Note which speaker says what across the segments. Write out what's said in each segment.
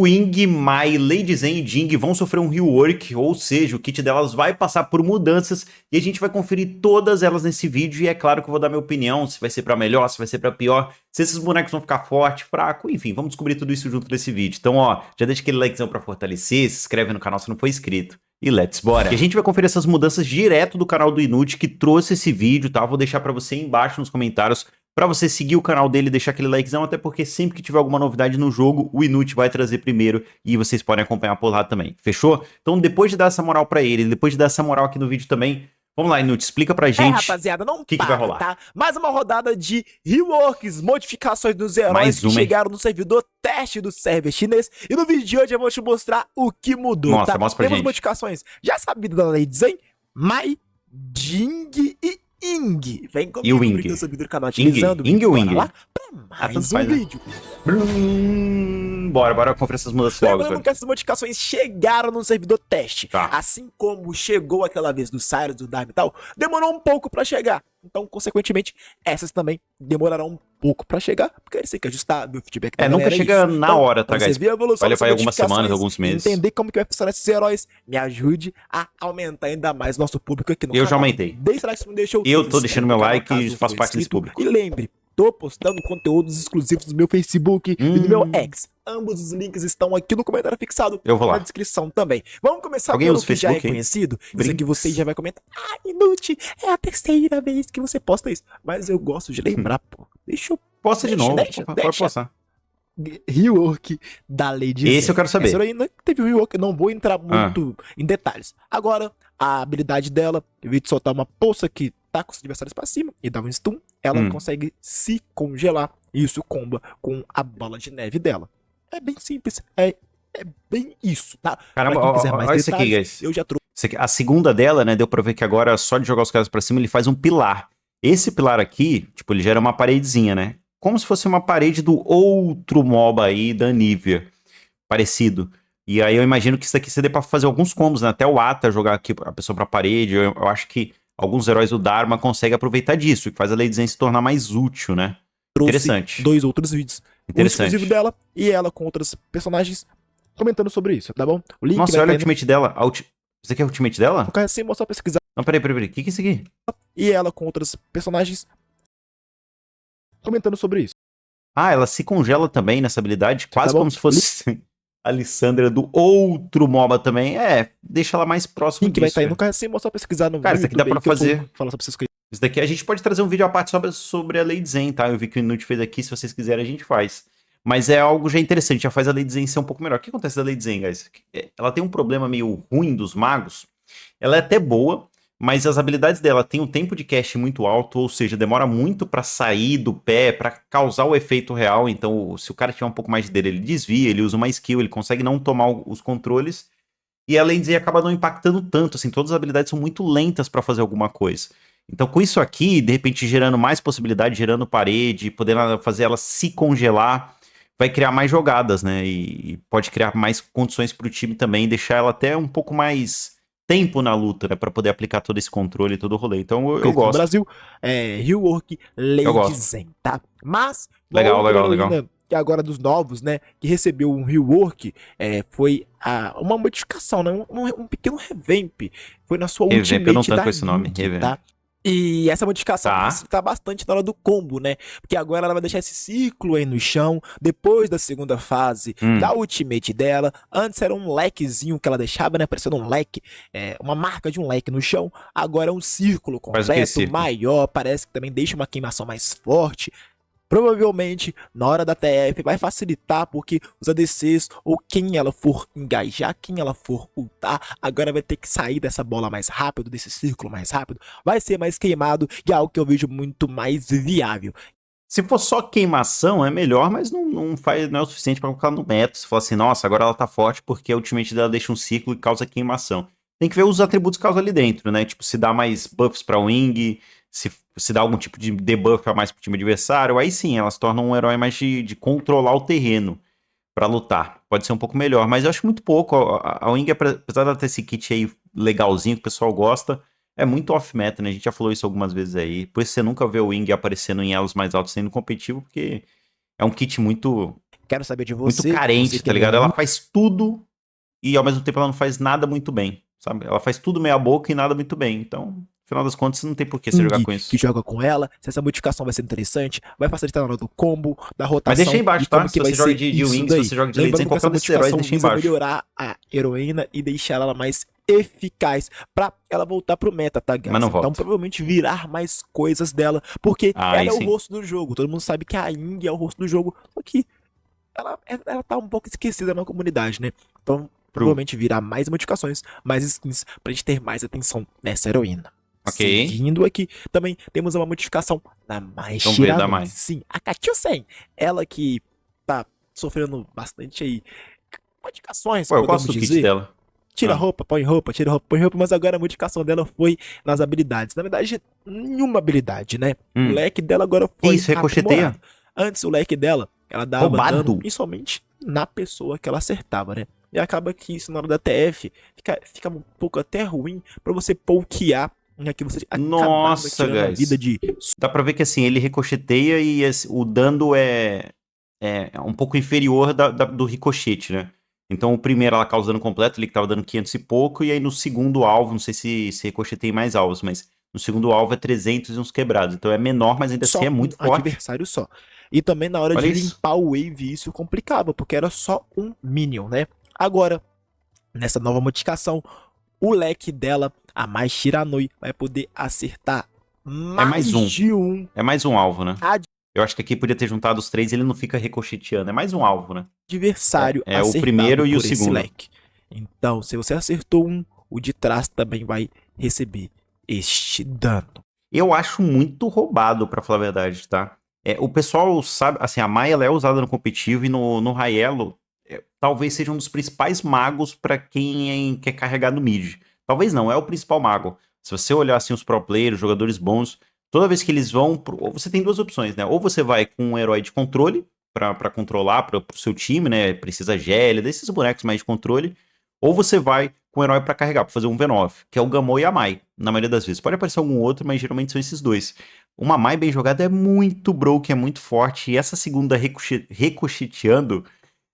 Speaker 1: Wing, Mai, Lady Zen e Jing vão sofrer um rework, ou seja, o kit delas vai passar por mudanças e a gente vai conferir todas elas nesse vídeo e é claro que eu vou dar minha opinião, se vai ser pra melhor, se vai ser pra pior, se esses bonecos vão ficar forte, fraco, enfim, vamos descobrir tudo isso junto nesse vídeo. Então, ó, já deixa aquele likezão pra fortalecer, se inscreve no canal se não for inscrito. E let's bora! E a gente vai conferir essas mudanças direto do canal do Inut que trouxe esse vídeo, tá? Vou deixar pra você aí embaixo nos comentários pra você seguir o canal dele e deixar aquele likezão, até porque sempre que tiver alguma novidade no jogo, o Inut vai trazer primeiro e vocês podem acompanhar por lá também, fechou? Então depois de dar essa moral pra ele, depois de dar essa moral aqui no vídeo também, vamos lá, Inut, explica pra gente
Speaker 2: rapaziada, não
Speaker 1: o que vai rolar.
Speaker 2: Tá? Mais uma rodada de reworks, modificações dos heróis que chegaram no servidor teste do server chinês. E no vídeo de hoje eu vou te mostrar o que mudou,
Speaker 1: mostra pra
Speaker 2: Temos
Speaker 1: gente.
Speaker 2: modificações já sabidas da Lady Zen, Mai, Jing e Ying. Vem comigo,
Speaker 1: e o Wing?
Speaker 2: então, subir do canal utilizando
Speaker 1: Ying ou Wing?
Speaker 2: lá pra mais um vídeo.
Speaker 1: Bora conferir essas mudanças logo.
Speaker 2: Lembrando que essas modificações chegaram no servidor teste.
Speaker 1: Tá.
Speaker 2: Assim como chegou aquela vez do Cyrus, do Dime e tal, demorou um pouco pra chegar. Então, consequentemente, essas também demorarão um pouco pra chegar, porque eles têm que ajustar, ver o feedback da galera.
Speaker 1: Nunca chega na
Speaker 2: então,
Speaker 1: hora, tá, guys?
Speaker 2: Você vê a evolução
Speaker 1: vai levar aí algumas semanas, alguns meses.
Speaker 2: Entender como que vai funcionar esses heróis, me ajude a aumentar ainda mais nosso público aqui no canal.
Speaker 1: Eu já aumentei.
Speaker 2: Deixa like se não deixou.
Speaker 1: Eu tô deixando meu like e faço parte desse público.
Speaker 2: E lembre, tô postando conteúdos exclusivos no meu Facebook e no meu X. Ambos os links estão aqui no comentário fixado.
Speaker 1: Eu vou lá.
Speaker 2: Na descrição também. Vamos começar
Speaker 1: Alguém
Speaker 2: pelo
Speaker 1: usa
Speaker 2: que já é
Speaker 1: Facebook,
Speaker 2: conhecido. Isso aqui você já vai comentar. Ah, Inut, é a terceira vez que você posta isso. Mas eu gosto de lembrar, pô. Deixa eu...
Speaker 1: Posta de novo, pode postar.
Speaker 2: Rework da Lady Zen.
Speaker 1: Esse eu quero saber.
Speaker 2: Essa aí não teve rework, não vou entrar muito em detalhes. Agora, a habilidade dela, em vez de soltar uma poça que taca os adversários pra cima e dá um stun, ela consegue se congelar. E isso comba com a bola de neve dela. É bem simples, é bem isso, tá?
Speaker 1: Caramba, olha isso aqui, guys.
Speaker 2: Eu já trouxe.
Speaker 1: A segunda dela, né, deu pra ver que agora só de jogar os caras pra cima ele faz um pilar. Esse pilar aqui, tipo, ele gera uma paredezinha, né? Como se fosse uma parede do outro MOBA aí da Nivea, parecido. E aí eu imagino que isso daqui você dê pra fazer alguns combos, né? Até o Ata jogar aqui a pessoa pra parede, eu acho que alguns heróis do Dharma conseguem aproveitar disso, que faz a Lady Zen se tornar mais útil, né? Interessante.
Speaker 2: Dois outros vídeos.
Speaker 1: Interessante.
Speaker 2: O exclusivo dela e ela com outros personagens comentando sobre isso, tá bom? O link
Speaker 1: nossa,
Speaker 2: vai
Speaker 1: olha a ultimate dela. Isso aqui é a ultimate dela?
Speaker 2: Vou assim, mostrar pra pesquisar.
Speaker 1: Não, peraí. O que é isso aqui?
Speaker 2: E ela com outros personagens comentando sobre isso.
Speaker 1: Ah, ela se congela também nessa habilidade, quase
Speaker 2: tá
Speaker 1: como se fosse a Lissandra do outro MOBA também. É, deixa ela mais próxima
Speaker 2: disso. Link vai estar aí no card, assim, mostrar pra pesquisar no
Speaker 1: cara, isso aqui dá pra fazer.
Speaker 2: Falar sobre essas coisas.
Speaker 1: Isso daqui a gente pode trazer um vídeo à parte sobre a Lady Zen, tá? Eu vi que o Inut fez aqui, se vocês quiserem a gente faz. Mas é algo já interessante, já faz a Lady Zen ser um pouco melhor. O que acontece da Lady Zen, guys? Ela tem um problema meio ruim dos magos. Ela é até boa, mas as habilidades dela têm um tempo de cast muito alto, ou seja, demora muito pra sair do pé, pra causar o efeito real. Então, se o cara tiver um pouco mais de dele, ele desvia, ele usa uma skill, ele consegue não tomar os controles. E a Lady Zen acaba não impactando tanto, assim, todas as habilidades são muito lentas pra fazer alguma coisa. Então, com isso aqui, de repente, gerando mais possibilidade, gerando parede, podendo fazer ela se congelar, vai criar mais jogadas, né? E pode criar mais condições pro time também, deixar ela até um pouco mais tempo na luta, né? Pra poder aplicar todo esse controle e todo o rolê. Então, eu gosto.
Speaker 2: No Brasil, Rework Lady Zen, tá? Mas,
Speaker 1: legal.
Speaker 2: que agora dos novos, né? Que recebeu um rework, foi uma modificação, né? Um pequeno revamp. Foi na sua ultimate
Speaker 1: eu não tanto com esse nome,
Speaker 2: tá? E essa modificação tá bastante na hora do combo, né? Porque agora ela vai deixar esse ciclo aí no chão, depois da segunda fase da ultimate dela. Antes era um lequezinho que ela deixava, né? Parecendo um leque, uma marca de um leque no chão. Agora é um círculo completo, maior, parece que também deixa uma queimação mais forte. Provavelmente, na hora da TF, vai facilitar, porque os ADCs, ou quem ela for engajar, quem ela for ultar, agora vai ter que sair dessa bola mais rápido, desse círculo mais rápido, vai ser mais queimado, e é algo que eu vejo muito mais viável.
Speaker 1: Se for só queimação, é melhor, mas não é o suficiente para colocar no meta. Se for assim, nossa, agora ela tá forte porque a ultimate dela deixa um ciclo e causa queimação. Tem que ver os atributos que causa ali dentro, né? Tipo, se dá mais buffs pra Wing, se dá algum tipo de debuff a mais pro time adversário, aí sim, elas tornam um herói mais de controlar o terreno pra lutar. Pode ser um pouco melhor, mas eu acho muito pouco. A Wing, apesar dela ter esse kit aí legalzinho que o pessoal gosta, é muito off-meta, né? A gente já falou isso algumas vezes aí. Por isso você nunca vê o Wing aparecendo em elos mais altos sendo competitivo, porque é um kit muito
Speaker 2: quero saber de
Speaker 1: muito
Speaker 2: você.
Speaker 1: carente,
Speaker 2: você
Speaker 1: tá ligado?
Speaker 2: nenhum...
Speaker 1: Ela faz tudo e ao mesmo tempo ela não faz nada muito bem, sabe? Ela faz tudo meia boca e nada muito bem. Então, no final das contas, não tem por que você jogar com
Speaker 2: que
Speaker 1: isso.
Speaker 2: joga com ela, se essa modificação vai ser interessante, vai facilitar na hora do combo, da
Speaker 1: Mas deixa
Speaker 2: rotação
Speaker 1: aí embaixo,
Speaker 2: e
Speaker 1: tá?
Speaker 2: como
Speaker 1: Se
Speaker 2: que vai
Speaker 1: você joga
Speaker 2: ser
Speaker 1: de
Speaker 2: isso
Speaker 1: Wing, se
Speaker 2: daí.
Speaker 1: você joga de Lady Zen,
Speaker 2: Lembrando que
Speaker 1: qualquer
Speaker 2: essa
Speaker 1: um desses heróis,
Speaker 2: modificação
Speaker 1: deixa aí
Speaker 2: visa
Speaker 1: embaixo.
Speaker 2: melhorar a heroína e deixar ela mais eficaz pra ela voltar pro meta, tá, guys?
Speaker 1: Mas não
Speaker 2: Então
Speaker 1: volta.
Speaker 2: provavelmente virar mais coisas dela, porque
Speaker 1: Aí
Speaker 2: ela é o
Speaker 1: sim.
Speaker 2: rosto do jogo. Todo mundo sabe que a Ying é o rosto do jogo, só que ela tá um pouco esquecida na comunidade, né? Então provavelmente virar mais modificações, mais skins, pra gente ter mais atenção nessa heroína.
Speaker 1: Ok.
Speaker 2: Seguindo aqui, também temos uma modificação na Mai
Speaker 1: Vamos ver, da
Speaker 2: Shiranui.
Speaker 1: Mai.
Speaker 2: Sim, a Katyusen. Ela que tá sofrendo bastante aí modificações,
Speaker 1: Pô, eu
Speaker 2: podemos
Speaker 1: gosto do kit
Speaker 2: dizer.
Speaker 1: dela.
Speaker 2: Tira roupa, põe roupa, tira roupa, põe roupa, mas agora a modificação dela foi nas habilidades. Na verdade, nenhuma habilidade, né? O leque dela agora foi
Speaker 1: Isso, ricocheteia.
Speaker 2: aprimorado. Antes, o leque dela, ela dava
Speaker 1: Roubado.
Speaker 2: dano principalmente na pessoa que ela acertava, né? E acaba que isso na hora da TF fica um pouco até ruim pra você pokear, né? Que você
Speaker 1: Nossa,
Speaker 2: tirando a
Speaker 1: guys.
Speaker 2: vida de...
Speaker 1: Dá pra ver que assim, ele ricocheteia e o dano é um pouco inferior do ricochete, né? Então o primeiro ela causa dano completo, ele que tava dando 500 e pouco, e aí no segundo alvo, não sei se ricocheteia mais alvos, mas no segundo alvo é 300 e uns quebrados. Então é menor, mas ainda assim é muito forte.
Speaker 2: Adversário só. E também na hora
Speaker 1: Olha
Speaker 2: de
Speaker 1: isso.
Speaker 2: limpar o wave, isso complicava, porque era só um minion, né? Agora, nessa nova modificação, o leque dela, a Mai Shiranui, vai poder acertar mais de um
Speaker 1: É mais um alvo, né? Eu acho que aqui podia ter juntado os três e ele não fica ricocheteando. É mais um alvo, né?
Speaker 2: adversário
Speaker 1: É o primeiro e o segundo.
Speaker 2: leque. Então, se você acertou um, o de trás também vai receber este dano.
Speaker 1: Eu acho muito roubado, pra falar a verdade, tá? O pessoal sabe, assim, a Mai ela é usada no competitivo e no high elo, talvez seja um dos principais magos pra quem quer carregar no mid. Talvez não, é o principal mago. Se você olhar assim os pro players, jogadores bons, toda vez que eles vão, ou você tem duas opções, né? Ou você vai com um herói de controle pra controlar pro seu time, né? Precisa Gélia, desses bonecos mais de controle, ou você vai com um herói pra carregar, pra fazer um V9, que é o Gamou e a Mai, na maioria das vezes. Pode aparecer algum outro, mas geralmente são esses dois. Uma Mai bem jogada é muito broken, é muito forte, e essa segunda ricocheteando,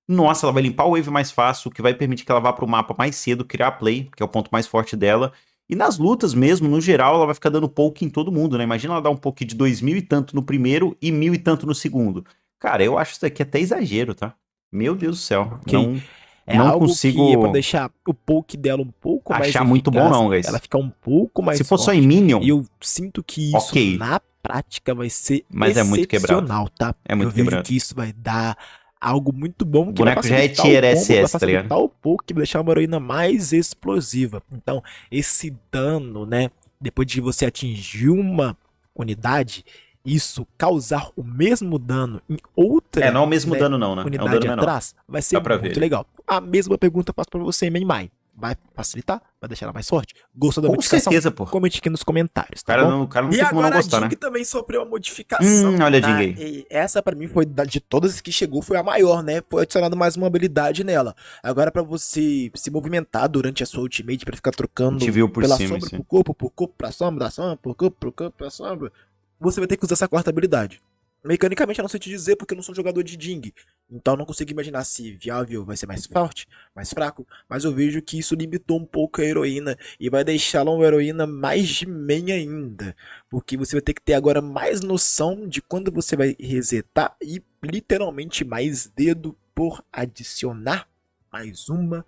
Speaker 1: nossa, ela vai limpar o wave mais fácil, o que vai permitir que ela vá pro mapa mais cedo, criar play, que é o ponto mais forte dela. E nas lutas mesmo, no geral, ela vai ficar dando poke em todo mundo, né? Imagina ela dar um poke de 2000 e tanto no primeiro e 1000 e tanto no segundo. Cara, eu acho isso aqui até exagero, tá? Meu Deus do céu.
Speaker 2: Okay.
Speaker 1: Não
Speaker 2: algo
Speaker 1: consigo
Speaker 2: que é pra deixar o poke dela um pouco mais
Speaker 1: achar
Speaker 2: eficaz,
Speaker 1: muito bom não, guys.
Speaker 2: ela ficar um pouco mais
Speaker 1: Se for
Speaker 2: forte.
Speaker 1: só em Minion,
Speaker 2: e eu sinto que isso na prática vai ser
Speaker 1: mas é muito quebrado.
Speaker 2: tá?
Speaker 1: É muito
Speaker 2: eu vejo
Speaker 1: quebrado.
Speaker 2: que isso vai dar algo muito bom,
Speaker 1: O
Speaker 2: que vai
Speaker 1: boneco já é
Speaker 2: facilitar
Speaker 1: tier
Speaker 2: o combo, vai
Speaker 1: SS, tá
Speaker 2: facilitar
Speaker 1: ligado?
Speaker 2: o poke, vai deixar uma heroína mais explosiva. Então, esse dano, né, depois de você atingir uma unidade, isso causar o mesmo dano em outra
Speaker 1: não é o mesmo dano não, né?
Speaker 2: unidade
Speaker 1: é um dano
Speaker 2: atrás, vai ser muito legal. A mesma pergunta eu faço pra você, Mai. Vai facilitar? Vai deixar ela mais forte? Gostou da modificação?
Speaker 1: Com certeza, pô.
Speaker 2: Comente aqui nos comentários, tá
Speaker 1: Cara,
Speaker 2: bom?
Speaker 1: o cara não
Speaker 2: E
Speaker 1: tem como não
Speaker 2: agora
Speaker 1: gostar,
Speaker 2: a Jing
Speaker 1: né?
Speaker 2: também sofreu uma modificação.
Speaker 1: Olha a
Speaker 2: tá?
Speaker 1: Jing aí.
Speaker 2: E essa pra mim foi, de todas que chegou, foi a maior, né? Foi adicionado mais uma habilidade nela. Agora pra você se movimentar durante a sua ultimate, pra ficar trocando pela sombra pro corpo pra sombra, da sombra, pro corpo pra sombra, você vai ter que usar essa quarta habilidade. Mecanicamente eu não sei te dizer porque eu não sou jogador de Jing. Então eu não consigo imaginar se viável vai ser mais forte, mais fraco. Mas eu vejo que isso limitou um pouco a heroína e vai deixá-la uma heroína mais de main ainda. Porque você vai ter que ter agora mais noção de quando você vai resetar e literalmente mais dedo por adicionar mais uma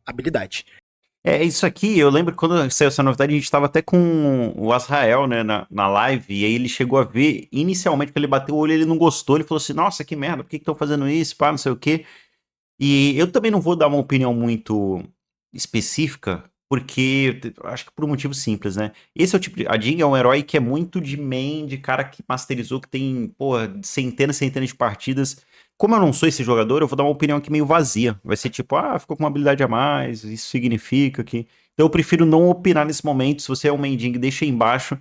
Speaker 2: habilidade.
Speaker 1: Isso aqui, eu lembro que quando saiu essa novidade, a gente tava até com o Azrael, né, na live, e aí ele chegou a ver, inicialmente, quando ele bateu o olho, ele não gostou, ele falou assim, nossa, que merda, por que estão fazendo isso, pá, não sei o quê. E eu também não vou dar uma opinião muito específica, porque acho que por um motivo simples, né? Esse é o tipo de... A Jing é um herói que é muito de main, de cara que masterizou, que tem, porra, centenas e centenas de partidas. Como eu não sou esse jogador, eu vou dar uma opinião aqui meio vazia. Vai ser tipo, ficou com uma habilidade a mais, isso significa que... Então eu prefiro não opinar nesse momento. Se você é um main Jing, deixa aí embaixo.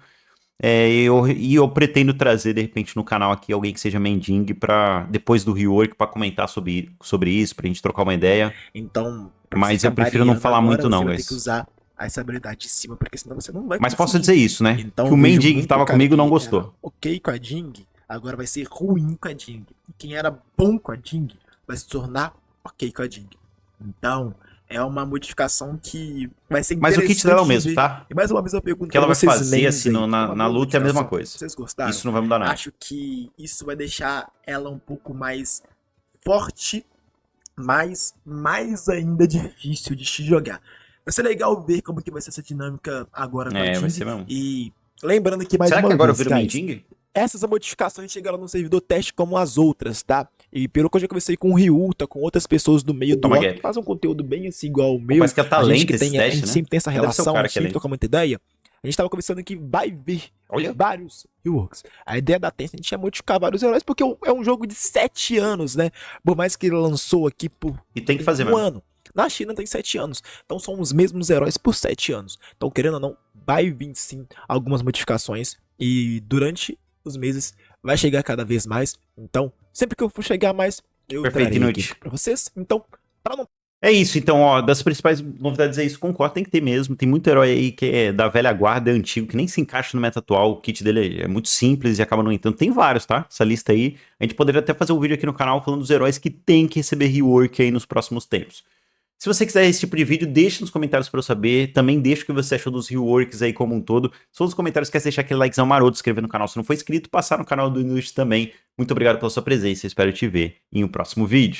Speaker 1: Eu pretendo trazer, de repente, no canal aqui alguém que seja main Jing pra, depois do rework, pra comentar sobre isso, pra gente trocar uma ideia.
Speaker 2: Então,
Speaker 1: mas eu prefiro não falar muito não,
Speaker 2: você vai
Speaker 1: guys.
Speaker 2: ter que usar essa habilidade de cima, porque senão você não vai
Speaker 1: Mas
Speaker 2: conseguir.
Speaker 1: posso dizer isso, né?
Speaker 2: Então,
Speaker 1: que o main Jing que tava comigo não gostou.
Speaker 2: Ok com a Jing, agora vai ser ruim com a Jing. E quem era bom com a Jing, vai se tornar ok com a Jing. Então, é uma modificação que vai ser
Speaker 1: Mas
Speaker 2: interessante.
Speaker 1: o kit dela é o mesmo, tá?
Speaker 2: E mais uma vez eu pergunto
Speaker 1: O que ela vai
Speaker 2: vocês,
Speaker 1: fazer assim
Speaker 2: aí,
Speaker 1: na luta é a mesma coisa.
Speaker 2: Vocês gostaram?
Speaker 1: Isso não vai mudar nada.
Speaker 2: Acho que isso vai deixar ela um pouco mais forte, mas mais ainda difícil de se jogar. Vai ser legal ver como que vai ser essa dinâmica agora com a Jing.
Speaker 1: Vai ser mesmo.
Speaker 2: E lembrando que mais
Speaker 1: Será
Speaker 2: uma
Speaker 1: que agora
Speaker 2: vez,
Speaker 1: vira
Speaker 2: guys,
Speaker 1: Jing?
Speaker 2: essas modificações chegaram no servidor teste como as outras, tá? E pelo que eu já conversei com o Ryuta, com outras pessoas do meio do LoL, que fazem um conteúdo bem assim igual ao meu.
Speaker 1: Parece que é talento
Speaker 2: a gente que
Speaker 1: esse
Speaker 2: tem,
Speaker 1: teste,
Speaker 2: a gente
Speaker 1: né?
Speaker 2: sempre tem essa relação,
Speaker 1: Deve ser o cara que é
Speaker 2: sempre troca muita ideia. A gente tava conversando que vai vir vários reworks. A ideia da Tencent é modificar vários heróis, porque é um jogo de 7 anos, né? Por mais que ele lançou aqui por
Speaker 1: e tem que fazer
Speaker 2: um ano. Na China tem 7 anos. Então são os mesmos heróis por 7 anos. Então, querendo ou não, vai vir sim algumas modificações. E durante os meses vai chegar cada vez mais. Então, sempre que eu for chegar mais, eu trarei aqui pra vocês. Então, pra não...
Speaker 1: É isso, então, ó, das principais novidades é isso, concordo, tem que ter mesmo, tem muito herói aí que é da velha guarda, é antigo, que nem se encaixa no meta atual, o kit dele é muito simples e acaba não entrando, tem vários, tá, essa lista aí, a gente poderia até fazer um vídeo aqui no canal falando dos heróis que tem que receber rework aí nos próximos tempos. Se você quiser esse tipo de vídeo, deixe nos comentários para eu saber, também deixa o que você achou dos reworks aí como um todo, se for nos comentários, quer deixar aquele likezão maroto, se inscrever no canal se não for inscrito, passar no canal do Inut também, muito obrigado pela sua presença, espero te ver em um próximo vídeo.